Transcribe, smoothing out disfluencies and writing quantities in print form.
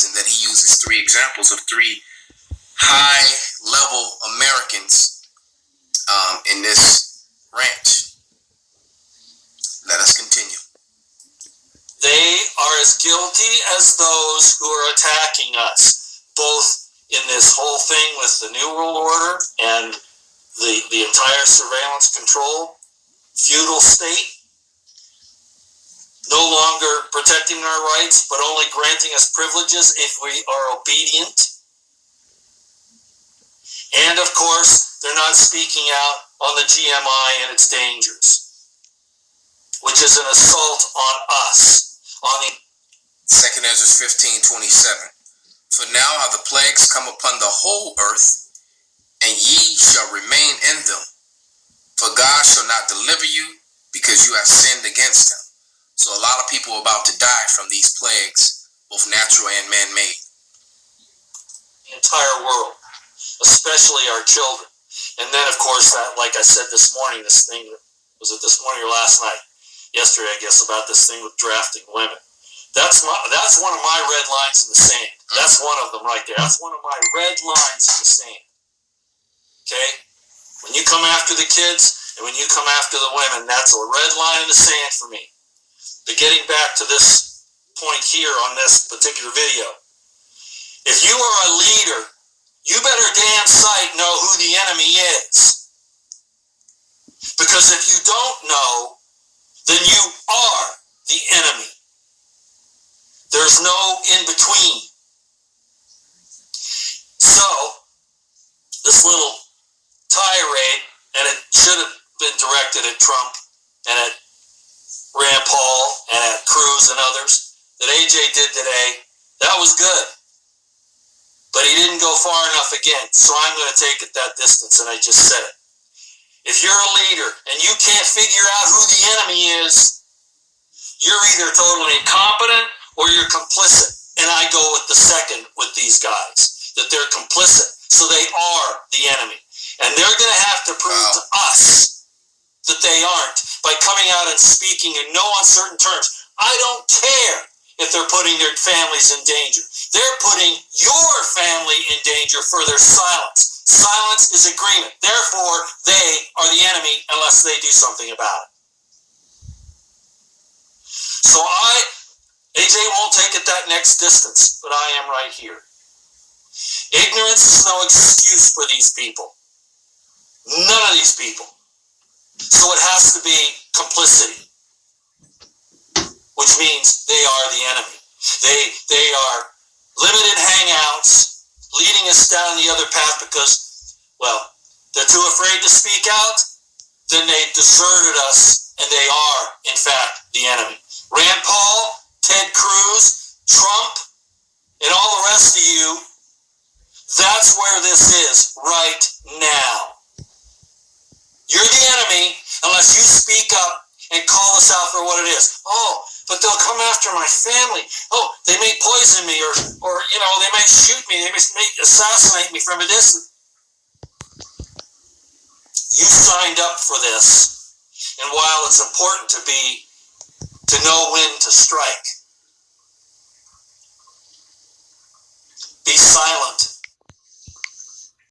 lines, and that he uses three examples of three high-level Americans in this ranch. Let us continue. They are as guilty as those who are attacking us, both in this whole thing with the New World Order and the entire surveillance control, feudal state, no longer protecting our rights, but only granting us privileges if we are obedient. And of course, they're not speaking out on the GMI and its dangers, which is an assault on us. On the 2 Ezra 15:27. For now are the plagues come upon the whole earth, and ye shall remain in them. For God shall not deliver you, because you have sinned against him. So a lot of people are about to die from these plagues, both natural and man-made. The entire world, especially our children. And then, of course, that, like I said this morning, this thing, was it this morning or last night? Yesterday, I guess, about this thing with drafting women. That's one of my red lines in the sand. That's one of them right there. That's one of my red lines in the sand. Okay? When you come after the kids and when you come after the women, that's a red line in the sand for me. But getting back to this point here on this particular video, if you are a leader, you better damn sight know who the enemy is. Because if you don't know, then you are the enemy. There's no in-between. So, this little tirade, and it should have been directed at Trump and at Rand Paul and at Cruz and others, that AJ did today, that was good. But he didn't go far enough again, so I'm going to take it that distance, and I just said it. If you're a leader and you can't figure out who the enemy is, you're either totally incompetent or you're complicit. And I go with the second with these guys, that they're complicit. So they are the enemy. And they're going to have to prove to us that they aren't by coming out and speaking in no uncertain terms. I don't care if they're putting their families in danger. They're putting your family in danger for their silence. Silence is agreement. Therefore, they are the enemy unless they do something about it. So AJ won't take it that next distance, but I am right here. Ignorance is no excuse for these people. None of these people. So it has to be complicity, which means they are the enemy. They are limited hangouts, leading us down the other path because, well, they're too afraid to speak out, then they deserted us, and they are, in fact, the enemy. Rand Paul, Ted Cruz, Trump, and all the rest of you, that's where this is right now. You're the enemy unless you speak up and call us out for what it is. Oh, but they'll come after my family. Oh, they may poison me or they may shoot me. They may assassinate me from a distance. You signed up for this. And while it's important to know when to strike, be silent